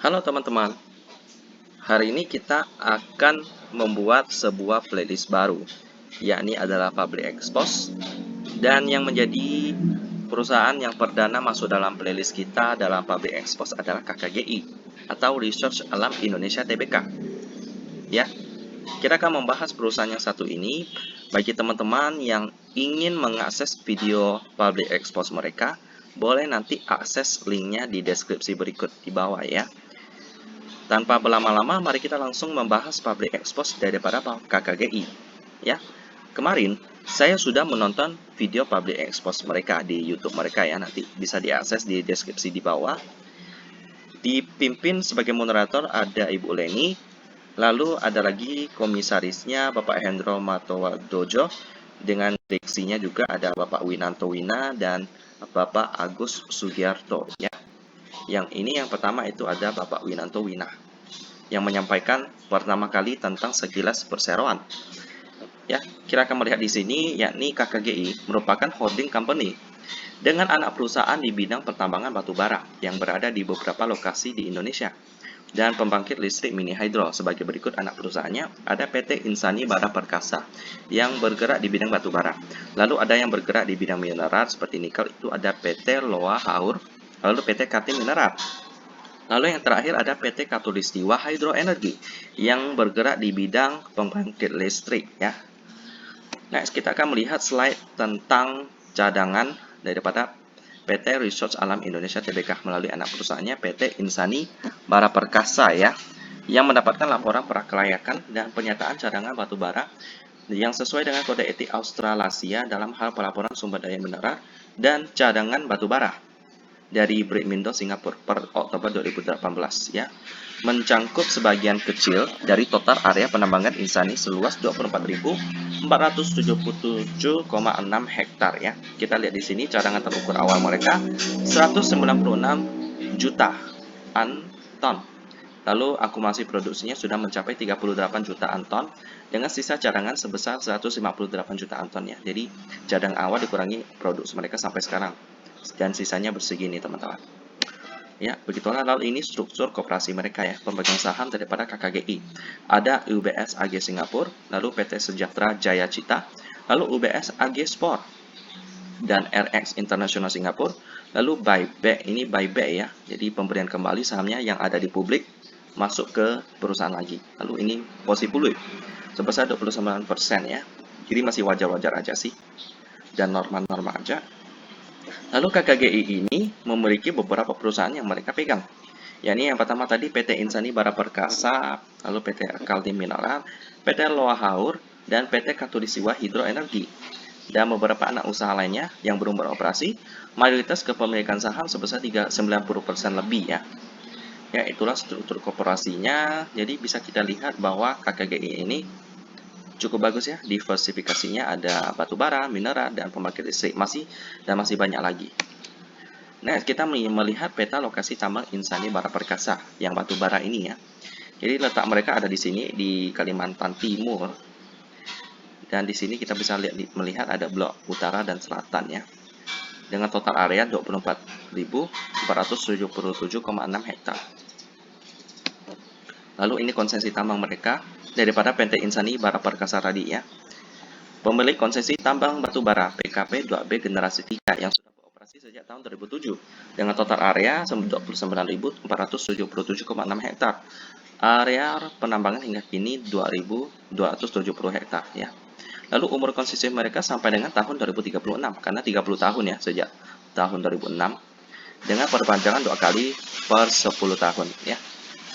Halo teman-teman, hari ini kita akan membuat sebuah playlist baru, yakni adalah Public Expose, dan yang menjadi perusahaan yang perdana masuk dalam playlist kita dalam Public Expose adalah KKGI atau Research Alam Indonesia Tbk. Ya, kita akan membahas perusahaan yang satu ini bagi teman-teman yang ingin mengakses video Public Expose mereka. Boleh nanti akses linknya di deskripsi berikut di bawah ya. Tanpa berlama-lama, mari kita langsung membahas Public Expose daripada KKGI. Ya, kemarin saya sudah menonton video Public Expose mereka di YouTube mereka ya, nanti bisa diakses di deskripsi di bawah. Dipimpin sebagai moderator ada Ibu Leni, lalu ada lagi komisarisnya Bapak Hendro Matowadojo, dengan direksinya juga ada Bapak Winanto Wina dan Bapak Agus Sugiarto ya. Yang ini yang pertama itu ada Bapak Winanto Wina yang menyampaikan pertama kali tentang sekilas perseroan. Ya, kita akan melihat di sini yakni KKGI merupakan holding company dengan anak perusahaan di bidang pertambangan batu bara yang berada di beberapa lokasi di Indonesia dan pembangkit listrik mini hydro. Sebagai berikut anak perusahaannya ada PT Insani Bara Perkasa yang bergerak di bidang batu bara. Lalu ada yang bergerak di bidang mineral seperti nikel, itu ada PT Loa Haur, lalu PT Katim Mineral. Lalu yang terakhir ada PT Katulistiwa Hydro Energy yang bergerak di bidang pembangkit listrik ya. Next kita akan melihat slide tentang cadangan daripada PT Research Alam Indonesia Tbk melalui anak perusahaannya PT Insani Bara Perkasa ya, yang mendapatkan laporan prakelayakan dan penyataan cadangan batu bara yang sesuai dengan kode etik Australasia dalam hal pelaporan sumber daya mineral dan cadangan batu bara dari Britmindo Singapura per Oktober 2018 ya, mencangkup sebagian kecil dari total area penambangan Insani seluas 24.477,6 hektar ya. Kita lihat di sini cadangan terukur awal mereka 196 jutaan ton. Lalu akumulasi produksinya sudah mencapai 38 jutaan ton dengan sisa cadangan sebesar 158 jutaan ton ya. Jadi cadangan awal dikurangi produksi mereka sampai sekarang dan sisanya bersegini teman-teman. Ya, begitulah. Lalu ini struktur koperasi mereka ya, pemegang saham daripada KKGI. Ada UBS AG Singapura, lalu PT Sejahtera Jaya Cita, lalu UBS AG Sport dan RX International Singapura, lalu buyback, ini buyback ya. Jadi pemberian kembali sahamnya yang ada di publik masuk ke perusahaan lagi. Lalu ini Posipului sebesar 29% ya. Jadi masih wajar-wajar aja sih dan normal-normal aja. Lalu KKGI ini memiliki beberapa perusahaan yang mereka pegang. Yakni yang pertama tadi PT Insani Bara Perkasa, lalu PT Kaltim Mineral, PT Loa Haur, dan PT Katulistiwa Hydro Energy. Dan beberapa anak usaha lainnya yang belum beroperasi, mayoritas kepemilikan saham sebesar 90% lebih ya. Ya, itulah struktur korporasinya. Jadi bisa kita lihat bahwa KKGI ini cukup bagus ya, diversifikasinya ada batu bara, mineral, dan pembangkit listrik masih banyak lagi. Nah, kita melihat peta lokasi tambang Insani Bara Perkasa yang batu bara ini ya. Jadi letak mereka ada di sini di Kalimantan Timur. Dan di sini kita bisa melihat ada blok utara dan selatan ya. Dengan total area 24.477,6 hektar. Lalu ini konsesi tambang mereka daripada PT Insani Bara Perkasa tadi ya. Pemilik konsesi tambang batu bara PKP 2B generasi 3 yang sudah beroperasi sejak tahun 2007 dengan total area 29.477,6 hektar. Area penambangan hingga kini 2.270 hektar ya. Lalu umur konsesi mereka sampai dengan tahun 2036 karena 30 tahun ya sejak tahun 2006 dengan perpanjangan 2 kali per 10 tahun ya.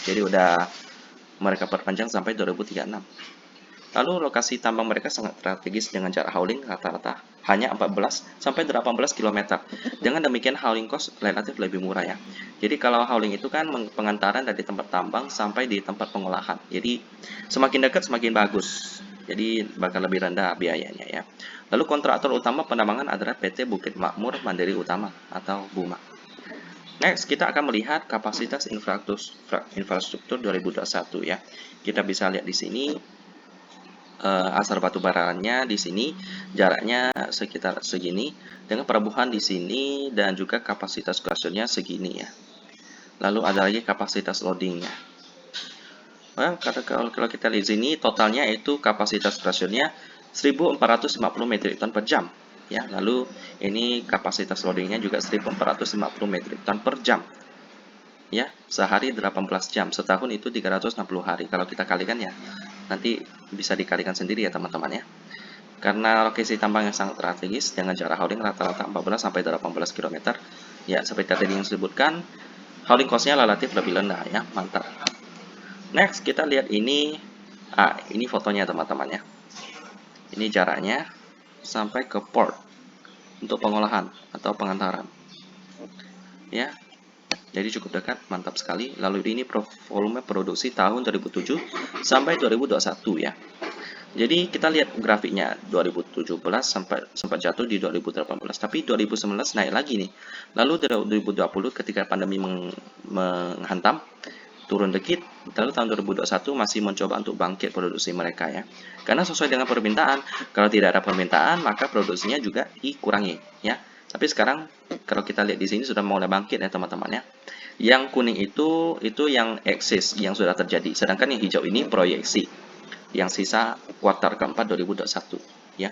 Jadi udah mereka perpanjang sampai 2036. Lalu lokasi tambang mereka sangat strategis dengan jarak hauling rata-rata hanya 14 sampai 18 km. Dengan demikian hauling cost relatif lebih murah ya. Jadi kalau hauling itu kan pengantaran dari tempat tambang sampai di tempat pengolahan. Jadi semakin dekat semakin bagus. Jadi bakal lebih rendah biayanya ya. Lalu kontraktor utama penambangan adalah PT Bukit Makmur Mandiri Utama atau BUMA. Next, kita akan melihat kapasitas infrastruktur 2021 ya. Kita bisa lihat di sini asal batu baranya di sini jaraknya sekitar segini dengan pelabuhan di sini dan juga kapasitas gasnya segini ya. lalu ada lagi kapasitas loadingnya. Nah, kalau kita lihat di sini totalnya itu kapasitas stasiunnya 1450 metrik ton per jam. Ya, lalu ini kapasitas loadingnya juga 1450 metrik ton per jam. Ya, sehari 18 jam, setahun itu 360 hari. Kalau kita kalikan ya, nanti bisa dikalikan sendiri ya teman-teman ya. Karena lokasi tambang yang sangat strategis dengan jarak hauling rata-rata 14 sampai 18 km. Ya, seperti tadi yang disebutkan, hauling cost-nya relatif lebih rendah ya, mantap. Next, kita lihat ini. Ini fotonya teman-teman ya. Ini jaraknya sampai ke port untuk pengolahan atau pengantaran. Ya. Jadi cukup dekat, mantap sekali. Lalu ini volume produksi tahun 2007 sampai 2021 ya. Jadi kita lihat grafiknya 2017 sampai sempat jatuh di 2018, tapi 2019 naik lagi nih. Lalu 2020 ketika pandemi menghantam, turun dikit, lalu tahun 2021 masih mencoba untuk bangkit produksi mereka ya. Karena sesuai dengan permintaan, kalau tidak ada permintaan maka produksinya juga dikurangi ya. Tapi sekarang kalau kita lihat di sini sudah mulai bangkit ya teman-teman ya. Yang kuning itu yang eksis yang sudah terjadi, sedangkan yang hijau ini proyeksi. Yang sisa kuartal keempat 2021 ya.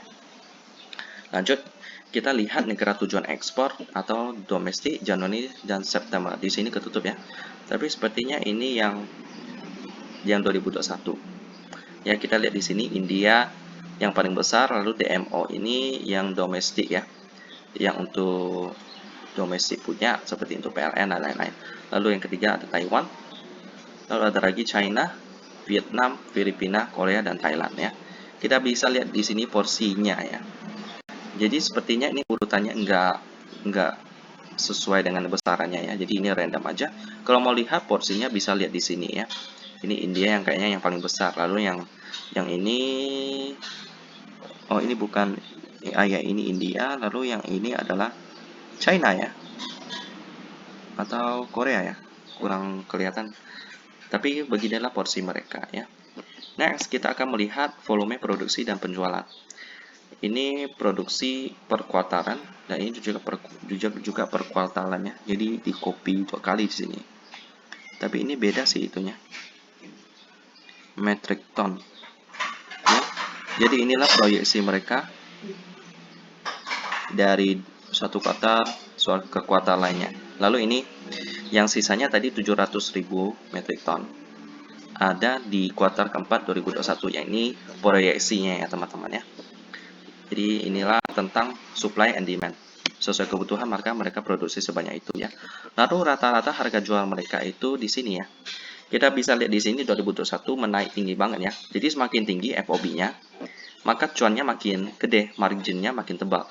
Lanjut, kita lihat negara tujuan ekspor atau domestik Januari dan September. Di sini ketutup ya. Tapi sepertinya ini yang 2021. Ya, kita lihat di sini India yang paling besar, lalu DMO ini yang domestik ya. Yang untuk domestik punya seperti untuk PLN dan lain-lain. Lalu yang ketiga ada Taiwan. Lalu ada lagi China, Vietnam, Filipina, Korea, dan Thailand ya. Kita bisa lihat di sini porsinya ya. Jadi sepertinya ini urutannya enggak sesuai dengan besarannya ya. Jadi ini random aja. Kalau mau lihat porsinya bisa lihat di sini ya. Ini India yang kayaknya yang paling besar. Lalu yang ini, oh ini bukan, ya ini India. Lalu yang ini adalah China ya, atau Korea ya, kurang kelihatan. Tapi beginilah porsi mereka ya. Next, kita akan melihat volume produksi dan penjualan. Ini produksi per kuartalan dan ini juga per kuartalannya. Jadi di copy 2 kali di sini. Tapi ini beda sih itunya. Metric ton. Ya. Jadi inilah proyeksi mereka dari suatu kuartal ke kuartal lainnya. Lalu ini yang sisanya tadi 700.000 metrik ton. Ada di kuartal keempat 2021 ya, ini proyeksinya ya teman-teman ya. Jadi inilah tentang supply and demand. Sesuai kebutuhan maka mereka produksi sebanyak itu ya. Lalu rata-rata harga jual mereka itu di sini ya. Kita bisa lihat di sini 2021 menaik tinggi banget ya. Jadi semakin tinggi FOB-nya, maka cuannya makin gede, marginnya makin tebal.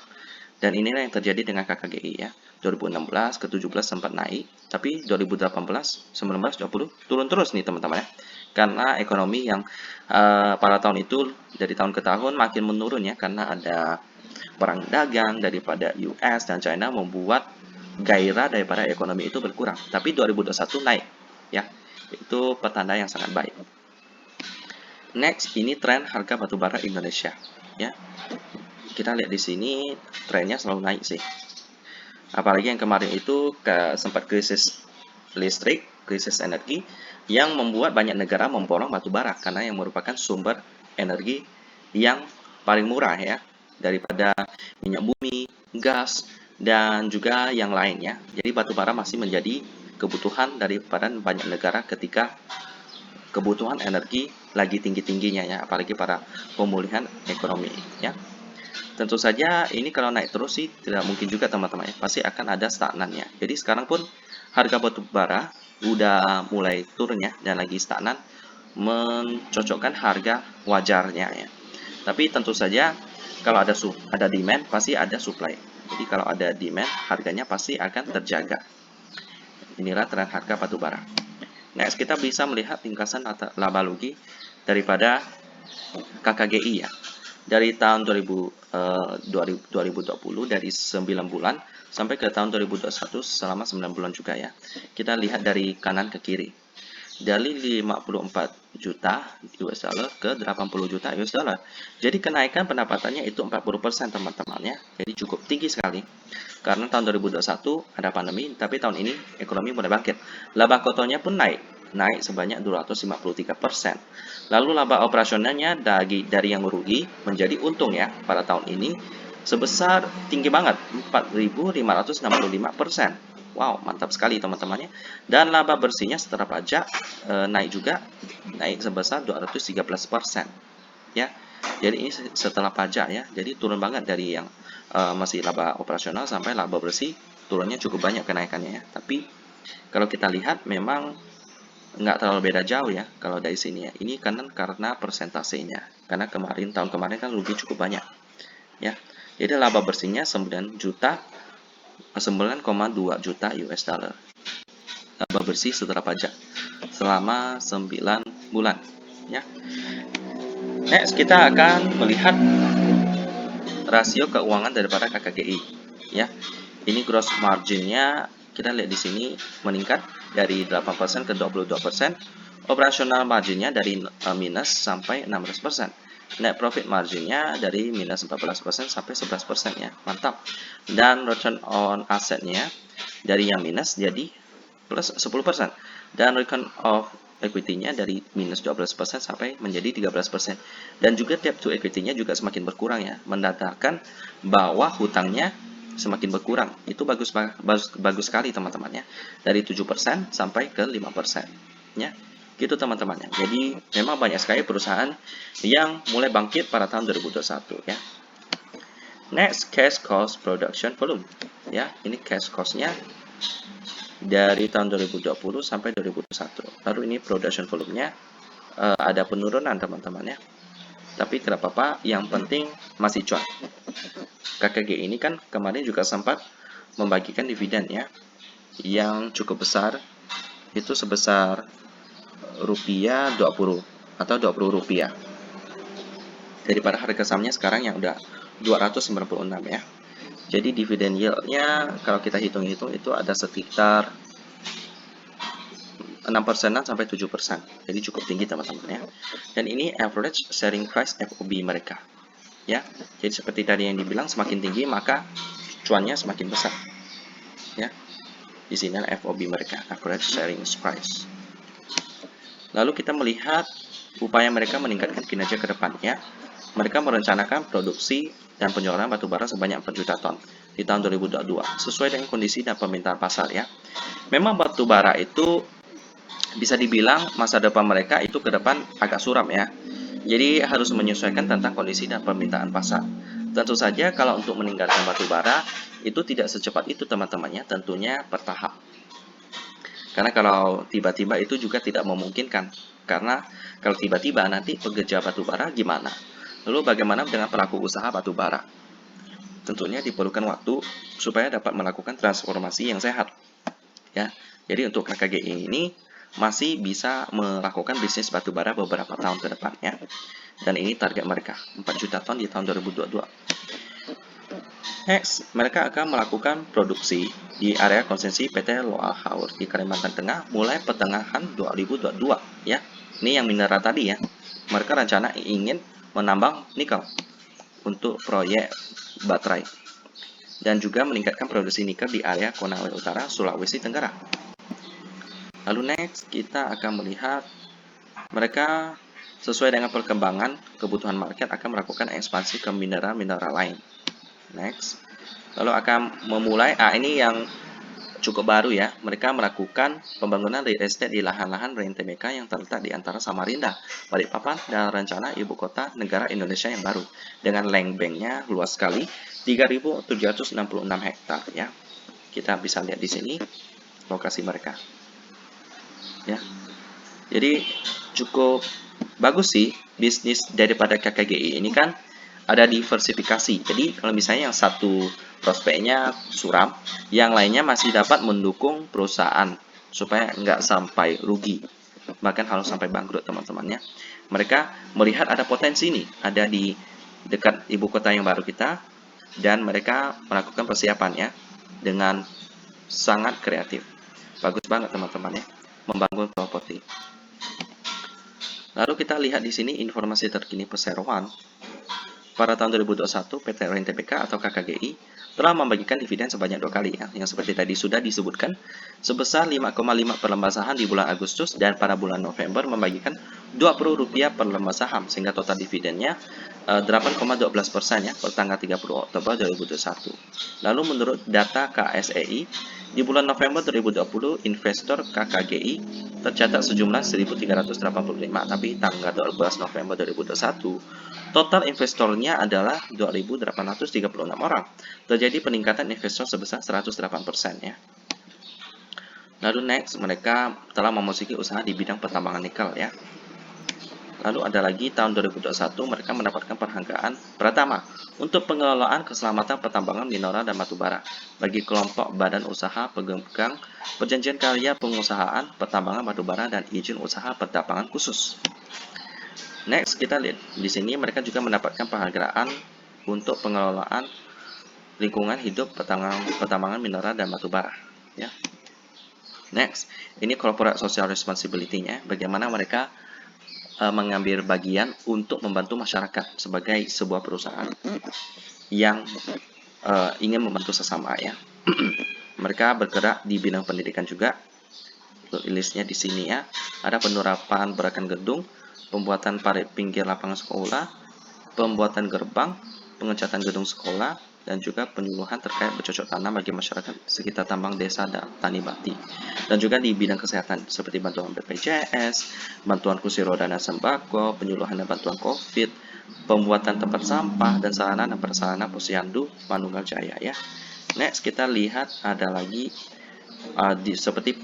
Dan inilah yang terjadi dengan KKGI ya. 2016 ke 17 sempat naik, tapi 2018, 19, 20 turun terus nih teman-teman ya. Karena ekonomi yang pada tahun itu dari tahun ke tahun makin menurun ya, karena ada perang dagang daripada US dan China membuat gairah daripada ekonomi itu berkurang. Tapi 2021 naik ya. Itu petanda yang sangat baik. Next, ini tren harga batubara Indonesia ya. Kita lihat di sini trennya selalu naik sih. Apalagi yang kemarin itu sempat krisis listrik, krisis energi yang membuat banyak negara memborong batubara karena yang merupakan sumber energi yang paling murah ya daripada minyak bumi, gas, dan juga yang lainnya. Jadi batubara masih menjadi kebutuhan daripada banyak negara ketika kebutuhan energi lagi tinggi-tingginya ya, apalagi para pemulihan ekonomi ya. Tentu saja ini kalau naik terus sih tidak mungkin juga teman-teman ya, pasti akan ada stagnannya. Jadi sekarang pun harga batu bara udah mulai turun ya dan lagi stagnan, mencocokkan harga wajarnya ya. Tapi tentu saja kalau ada demand pasti ada supply. Jadi kalau ada demand harganya pasti akan terjaga. Inilah tren harga batu bara. Next kita bisa melihat ringkasan laba rugi daripada KKGI ya. Dari tahun 2020 dari 9 bulan sampai ke tahun 2021 selama 9 bulan juga ya. Kita lihat dari kanan ke kiri. dari 54 juta US dollar ke 80 juta US dollar. Jadi kenaikan pendapatannya itu 40% teman-teman ya. Jadi cukup tinggi sekali. Karena tahun 2021 ada pandemi, tapi tahun ini ekonomi mulai bangkit. Laba kotornya pun naik sebanyak 253%. Lalu laba operasionalnya dari yang merugi menjadi untung ya pada tahun ini sebesar tinggi banget 4.565%. Wow, mantap sekali teman-temannya. Dan laba bersihnya setelah pajak naik juga, naik sebesar 213%. Ya. Jadi ini setelah pajak ya. Jadi turun banget dari yang masih laba operasional sampai laba bersih turunnya cukup banyak kenaikannya ya. Tapi kalau kita lihat memang nggak terlalu beda jauh ya kalau dari sini ya. Ini karena persentasenya. Karena tahun kemarin kan rugi cukup banyak ya. Jadi laba bersihnya 9,2 juta US dollar. Laba bersih setelah pajak selama 9 bulan ya. Next kita akan melihat rasio keuangan daripada KKGI ya. Ini gross marginnya kita lihat di sini meningkat dari 8% ke 22%. Operational marginnya dari minus sampai 16%. Net profit marginnya dari minus 14% sampai 11% ya. Mantap. Dan return on assetnya dari yang minus jadi plus 10%. Dan return of equity-nya dari minus 12% sampai menjadi 13%. Dan juga debt to equity-nya juga semakin berkurang ya. Mendatangkan bahwa hutangnya semakin berkurang. Itu bagus sekali teman-teman ya. Dari 7% sampai ke 5% ya. Gitu teman-teman ya. Jadi memang banyak sekali perusahaan yang mulai bangkit pada tahun 2021 ya. Next, cash cost production volume ya. Ini cash cost-nya dari tahun 2020 sampai 2021. Lalu ini production volume-nya ada penurunan teman-teman ya. Tapi tidak apa-apa, yang penting masih cuan. KKG ini kan kemarin juga sempat membagikan dividen ya, yang cukup besar, itu sebesar rupiah 20 atau 20 rupiah. Daripada harga sahamnya sekarang yang udah 296 ya. Jadi dividen yield-nya kalau kita hitung-hitung itu ada sekitar 6%-an sampai 7%. Jadi cukup tinggi teman-teman ya. Dan ini average selling price FOB mereka. Ya. Jadi seperti tadi yang dibilang semakin tinggi maka cuannya semakin besar. Ya. Di sini FOB mereka, average selling price. Lalu kita melihat upaya mereka meningkatkan kinerja ke depannya. Mereka merencanakan produksi dan penjualan batubara sebanyak 4 juta ton di tahun 2022 sesuai dengan kondisi dan permintaan pasar ya. Memang batubara itu bisa dibilang masa depan mereka itu ke depan agak suram ya. Jadi harus menyesuaikan tentang kondisi dan permintaan pasar. Tentu saja kalau untuk meninggalkan batubara itu tidak secepat itu teman-temannya, tentunya bertahap. Karena kalau tiba-tiba itu juga tidak memungkinkan. Karena kalau tiba-tiba nanti pekerja batubara gimana? Lalu bagaimana dengan pelaku usaha batubara? Tentunya diperlukan waktu supaya dapat melakukan transformasi yang sehat. Ya. Jadi untuk KKGI ini masih bisa melakukan bisnis batubara beberapa tahun ke depan ya. Dan ini target mereka, 4 juta ton di tahun 2022. Next, mereka akan melakukan produksi di area konsesi PT Loa Haur di Kalimantan Tengah mulai pertengahan 2022 ya. Ini yang mineral tadi ya. Mereka rencana ingin menambang nikel untuk proyek baterai dan juga meningkatkan produksi nikel di area Konawe Utara, Sulawesi Tenggara. Lalu next kita akan melihat mereka sesuai dengan perkembangan kebutuhan market akan melakukan ekspansi ke mineral-mineral lain. Next. Lalu akan memulai, ini yang cukup baru ya. Mereka melakukan pembangunan real estate di lahan-lahan RenTBK yang terletak di antara Samarinda, Balikpapan, dan rencana ibu kota negara Indonesia yang baru. Dengan land bank-nya luas sekali, 3.766 hektar ya. Kita bisa lihat di sini lokasi mereka. Ya. Jadi cukup bagus sih bisnis daripada KKGI ini kan ada diversifikasi. Jadi kalau misalnya yang satu prospeknya suram, yang lainnya masih dapat mendukung perusahaan supaya nggak sampai rugi, bahkan harus sampai bangkrut teman-temannya. Mereka melihat ada potensi nih, ada di dekat ibu kota yang baru kita, dan mereka melakukan persiapannya dengan sangat kreatif. Bagus banget teman-teman ya. membangun properti. Lalu kita lihat di sini informasi terkini perseroan. Pada tahun 2021, PT Rain Tbk atau KKGI telah membagikan dividen sebanyak 2 kali ya, yang seperti tadi sudah disebutkan, sebesar 5,5 per lembar saham di bulan Agustus dan pada bulan November membagikan Rp20 per lembar saham, sehingga total dividennya 8,12% ya per tanggal 30 Oktober 2021. Lalu menurut data KSEI, di bulan November 2020 investor KKGI tercatat sejumlah 1.385, tapi tanggal 12 November 2021 total investornya adalah 2.836 orang. Terjadi peningkatan investor sebesar 108% ya. Lalu next, mereka telah memasuki usaha di bidang pertambangan nikel ya. Lalu ada lagi tahun 2021 mereka mendapatkan penghargaan pertama untuk pengelolaan keselamatan pertambangan mineral dan batubara bagi kelompok badan usaha pemegang perjanjian karya pengusahaan pertambangan batubara dan izin usaha pertambangan khusus. Next, kita lihat di sini mereka juga mendapatkan penghargaan untuk pengelolaan lingkungan hidup pertambangan mineral dan batubara ya. Next, ini corporate social responsibility-nya, bagaimana mereka mengambil bagian untuk membantu masyarakat sebagai sebuah perusahaan yang ingin membantu sesama ya. Mereka bergerak di bidang pendidikan juga. Listnya di sini ya. Ada penerapan berakan gedung, pembuatan parit pinggir lapangan sekolah, pembuatan gerbang, pengecatan gedung sekolah, dan juga penyuluhan terkait bercocok tanam bagi masyarakat sekitar tambang desa dan tani bakti. Dan juga di bidang kesehatan seperti bantuan BPJS, bantuan kursi roda dan sembako, penyuluhan dan bantuan COVID, pembuatan tempat sampah dan sarana dan prasarana Posyandu Manunggal Jaya ya. Next, kita lihat ada lagi seperti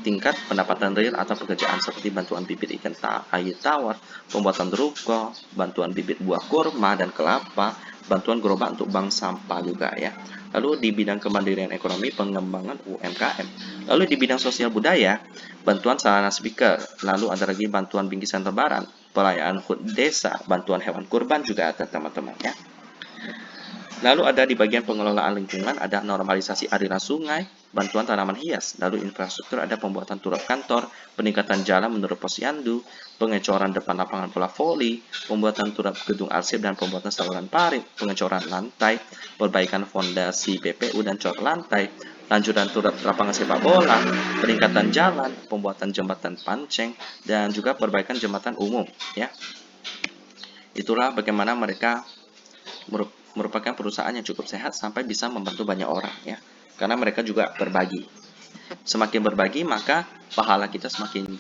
tingkat pendapatan real atau pekerjaan seperti bantuan bibit ikan air tawar, pembuatan ruko, bantuan bibit buah kurma dan kelapa, bantuan gerobak untuk bank sampah juga ya. Lalu di bidang kemandirian ekonomi, pengembangan UMKM. Lalu di bidang sosial budaya, bantuan sarana speaker. Lalu ada lagi bantuan bingkisan lebaran, pelayanan HUT desa, bantuan hewan kurban juga ada teman-teman ya. Lalu ada di bagian pengelolaan lingkungan, ada normalisasi aliran sungai, bantuan tanaman hias. Lalu infrastruktur ada pembuatan turap kantor, peningkatan jalan menurut Posyandu, pengecoran depan lapangan bola voli, pembuatan turap gedung arsip dan pembuatan saluran parit, pengecoran lantai, perbaikan fondasi BPU dan cor lantai, lanjutan turap lapangan sepak bola, peningkatan jalan, pembuatan jembatan panceng, dan juga perbaikan jembatan umum. Ya, itulah bagaimana mereka merupakan perusahaan yang cukup sehat sampai bisa membantu banyak orang ya, karena mereka juga berbagi. Semakin berbagi maka pahala kita semakin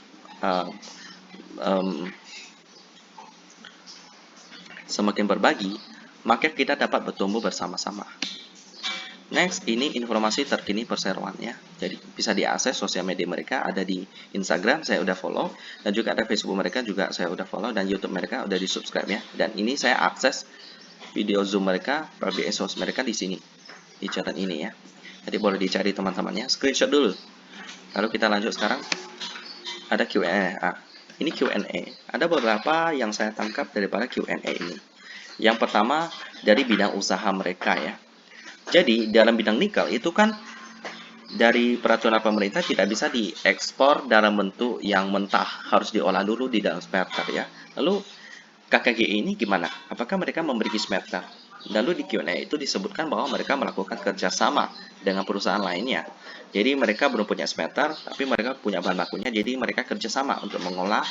semakin berbagi maka kita dapat bertumbuh bersama-sama. Next, ini informasi terkini perseroan ya. Jadi bisa diakses sosial media mereka, ada di Instagram saya udah follow, dan juga ada Facebook mereka juga saya udah follow, dan YouTube mereka udah di subscribe ya. Dan ini saya akses video Zoom mereka, PBS host mereka di sini, di catatan ini ya. Jadi boleh dicari teman-temannya, screenshot dulu. Lalu kita lanjut sekarang. Ada Q&A. Ini Q&A. Ada beberapa yang saya tangkap daripada Q&A ini. Yang pertama dari bidang usaha mereka ya. Jadi dalam bidang nikel itu kan dari peraturan pemerintah tidak bisa diekspor dalam bentuk yang mentah, harus diolah dulu di dalam smelter ya. Lalu KKGI ini gimana? Apakah mereka memiliki smelter? Lalu di Q&A itu disebutkan bahwa mereka melakukan kerjasama dengan perusahaan lainnya. Jadi mereka belum punya smelter, tapi mereka punya bahan bakunya. Jadi mereka kerjasama untuk mengolah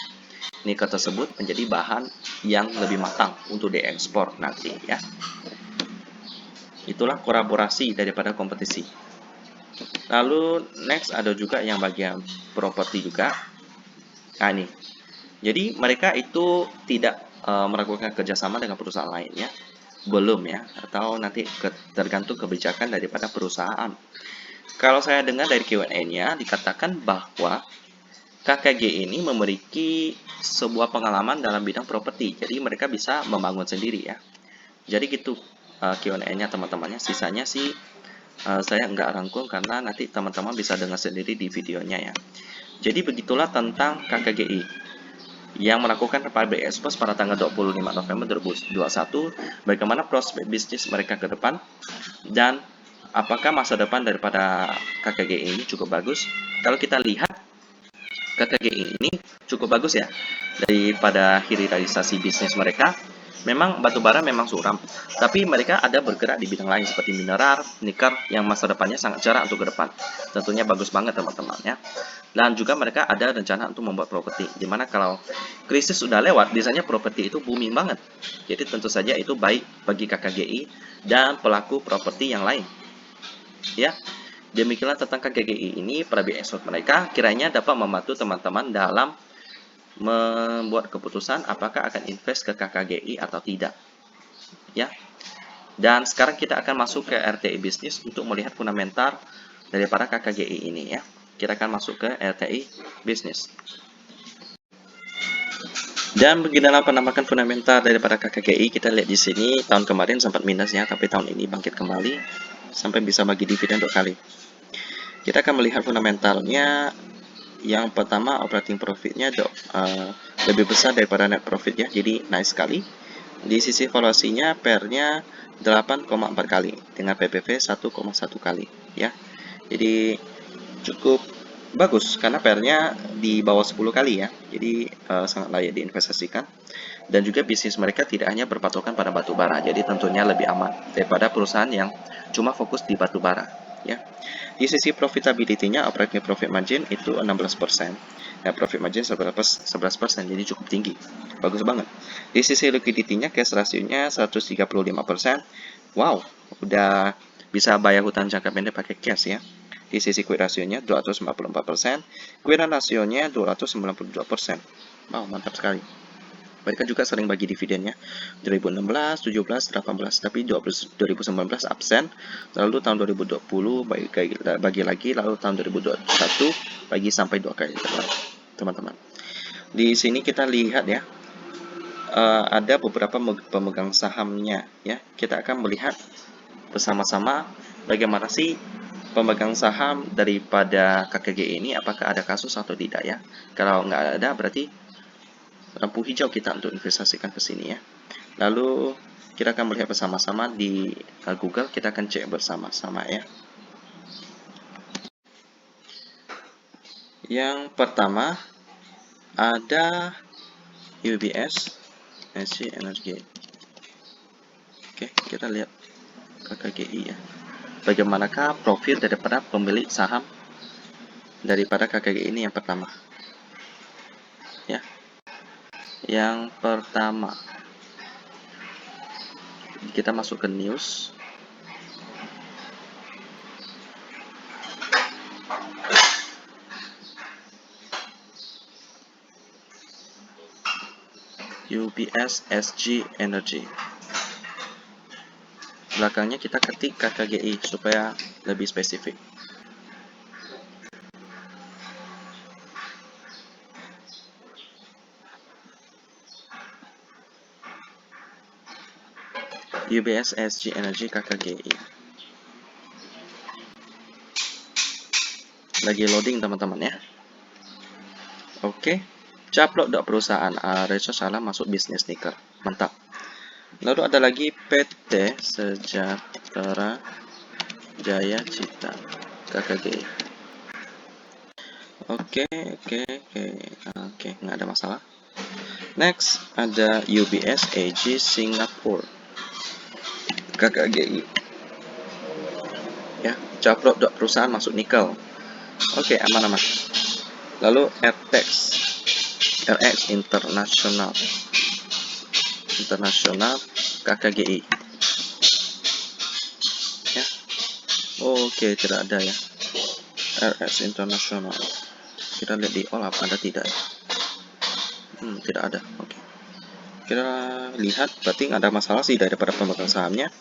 nikel tersebut menjadi bahan yang lebih matang untuk diekspor nanti ya. Itulah kolaborasi daripada kompetisi. Lalu next ada juga yang bagian properti juga. Nah ini. Jadi mereka itu tidak melakukan kerjasama dengan perusahaan lainnya, belum ya, atau nanti tergantung kebijakan daripada perusahaan. Kalau saya dengar dari Q&A-nya dikatakan bahwa KKG ini memiliki sebuah pengalaman dalam bidang properti, jadi mereka bisa membangun sendiri ya. Jadi gitu Q&A-nya teman-temannya. Sisanya sih saya nggak rangkum karena nanti teman-teman bisa dengar sendiri di videonya ya. Jadi begitulah tentang KKGI yang melakukan public expose pada tanggal 25 November 2021, bagaimana prospek bisnis mereka ke depan, dan apakah masa depan daripada KKGI ini cukup bagus. Kalau kita lihat KKGI ini cukup bagus ya daripada hilirisasi bisnis mereka. Memang batubara memang suram, tapi mereka ada bergerak di bidang lain seperti mineral, nikel yang masa depannya sangat cerah untuk ke depan. Tentunya bagus banget teman-teman ya. Dan juga mereka ada rencana untuk membuat properti, dimana kalau krisis sudah lewat, biasanya properti itu booming banget. Jadi tentu saja itu baik bagi KKGI dan pelaku properti yang lain. Ya, demikianlah tentang KKGI ini, public expose mereka kiranya dapat membantu teman-teman dalam membuat keputusan apakah akan invest ke KKGI atau tidak. Ya. Dan sekarang kita akan masuk ke RTI bisnis untuk melihat fundamental daripada KKGI ini ya. Kita akan masuk ke RTI bisnis. Dan beginilah penampakan fundamental daripada KKGI. Kita lihat di sini tahun kemarin sempat minus ya, tapi tahun ini bangkit kembali sampai bisa bagi dividen 2 kali. Kita akan melihat fundamentalnya. Yang pertama, operating profitnya lebih besar daripada net profit ya, jadi naik sekali. Di sisi valuasinya PER-nya 8,4 kali dengan PBV 1,1 kali ya. Jadi cukup bagus karena PER-nya di bawah 10 kali ya. Jadi sangat layak diinvestasikan. Dan juga bisnis mereka tidak hanya berpatokan pada batu bara, jadi tentunya lebih aman daripada perusahaan yang cuma fokus di batu bara ya. Di sisi profitability-nya, operating profit margin itu 16%. Net profit margin 11%, jadi cukup tinggi. Bagus banget. Di sisi liquidity-nya, cash ratio-nya 135%. Wow, udah bisa bayar hutang jangka pendek pakai cash ya. Di sisi quick ratio-nya 244%, current ratio-nya 292%. Wow, mantap sekali. Mereka juga sering bagi dividennya 2016, 17, 18, tapi 2019 absen. Lalu tahun 2020 bagi lagi, lalu tahun 2021 bagi sampai 2 kali teman-teman. Di sini kita lihat ya, ada beberapa pemegang sahamnya ya. Kita akan melihat bersama-sama bagaimana sih pemegang saham daripada KKG ini, apakah ada kasus atau tidak ya. Kalau nggak ada berarti lampu hijau kita untuk investasikan ke sini ya. Lalu kita akan melihat bersama-sama di Google, kita akan cek bersama-sama ya. Yang pertama ada UBS SG Energy. Oke, kita lihat KKGI ya. Bagaimanakah profil daripada pemilik saham daripada KKGI ini yang pertama. Ya. Yang pertama kita masuk ke news. UBS SG Energy. Belakangnya kita ketik KKGI supaya lebih spesifik. UBS SG Energy KKGI. Lagi loading teman-teman ya. Oke, caplok dok perusahaan. Reso salah masuk bisnis nikel. Mantap. Lalu ada lagi PT Sejahtera Jaya Cita KKGI. Oke, nggak ada masalah. Next ada UBS AG Singapura KKGI. Ya, caplok dok perusahaan masuk nikel. Oke, aman-aman. Lalu RX International KKGI ya. Oke, tidak ada ya. RX International. Kita lihat di all apa ada tidak. Tidak ada. Oke. Kita lihat berarti nggak ada masalah sih daripada pemegang sahamnya.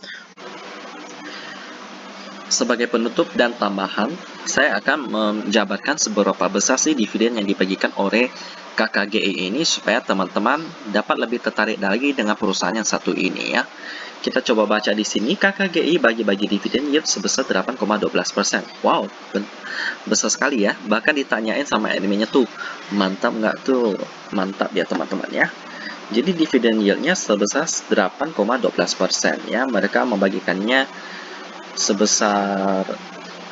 Sebagai penutup dan tambahan, saya akan menjabarkan seberapa besar sih dividen yang dibagikan oleh KKGI ini supaya teman-teman dapat lebih tertarik lagi dengan perusahaan yang satu ini ya. Kita coba baca di sini, KKGI bagi-bagi dividen yield sebesar 8,12%. Wow, besar sekali ya. Bahkan ditanyain sama adminnya tuh, mantap nggak tuh? Mantap ya teman-teman ya. Jadi dividen yieldnya sebesar 8,12% ya. Mereka membagikannya sebesar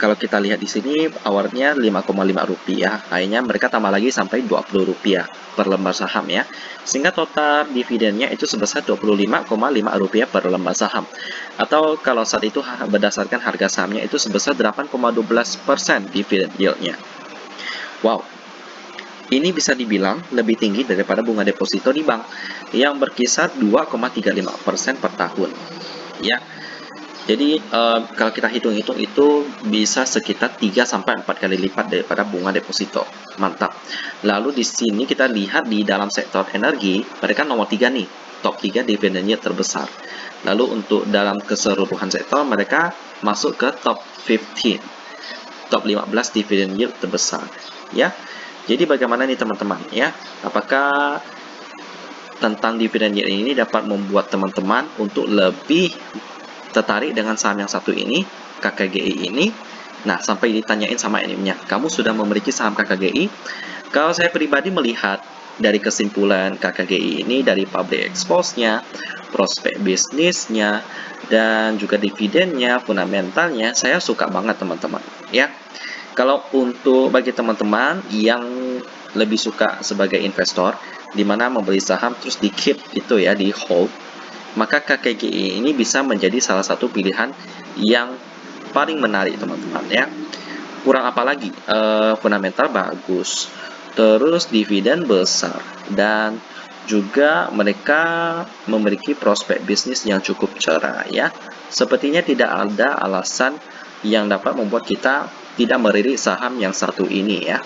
kalau kita lihat di sini awalnya Rp5,5, akhirnya mereka tambah lagi sampai Rp20 per lembar saham ya. Sehingga total dividennya itu sebesar Rp25,5 per lembar saham. Atau kalau saat itu berdasarkan harga sahamnya itu sebesar 8,12% dividen yield-nya. Wow, ini bisa dibilang lebih tinggi daripada bunga deposito di bank yang berkisar 2,35% per tahun. Ya, jadi kalau kita hitung-hitung itu bisa sekitar 3-4 kali lipat daripada bunga deposito. Mantap. Lalu di sini kita lihat di dalam sektor energi, mereka nomor 3 nih, top 3 dividennya terbesar. Lalu untuk dalam keseluruhan sektor, mereka masuk ke top 15, top 15 dividen yield terbesar. Ya, jadi bagaimana nih teman-teman ya? Apakah tentang dividen yield ini dapat membuat teman-teman untuk lebih tertarik dengan saham yang satu ini, KKGI ini? Nah, sampai ditanyain sama inimnya, kamu sudah memiliki saham KKGI? Kalau saya pribadi melihat dari kesimpulan KKGI ini, dari public expose-nya, prospek bisnisnya, dan juga dividennya, fundamentalnya, saya suka banget teman-teman. Ya, kalau untuk bagi teman-teman yang lebih suka sebagai investor, di mana membeli saham terus di keep gitu ya, di hold, maka KKGI ini bisa menjadi salah satu pilihan yang paling menarik teman-teman ya. Kurang apa lagi? Fundamental bagus, terus dividen besar, dan juga mereka memiliki prospek bisnis yang cukup cerah ya. Sepertinya tidak ada alasan yang dapat membuat kita tidak melirik saham yang satu ini ya.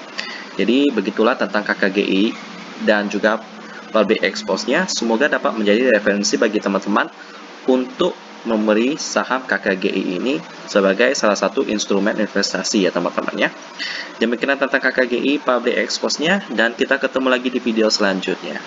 Jadi begitulah tentang KKGI dan juga public expose-nya. Semoga dapat menjadi referensi bagi teman-teman untuk memberi saham KKGI ini sebagai salah satu instrumen investasi ya teman-teman ya. Demikian tentang KKGI public expose-nya, dan kita ketemu lagi di video selanjutnya.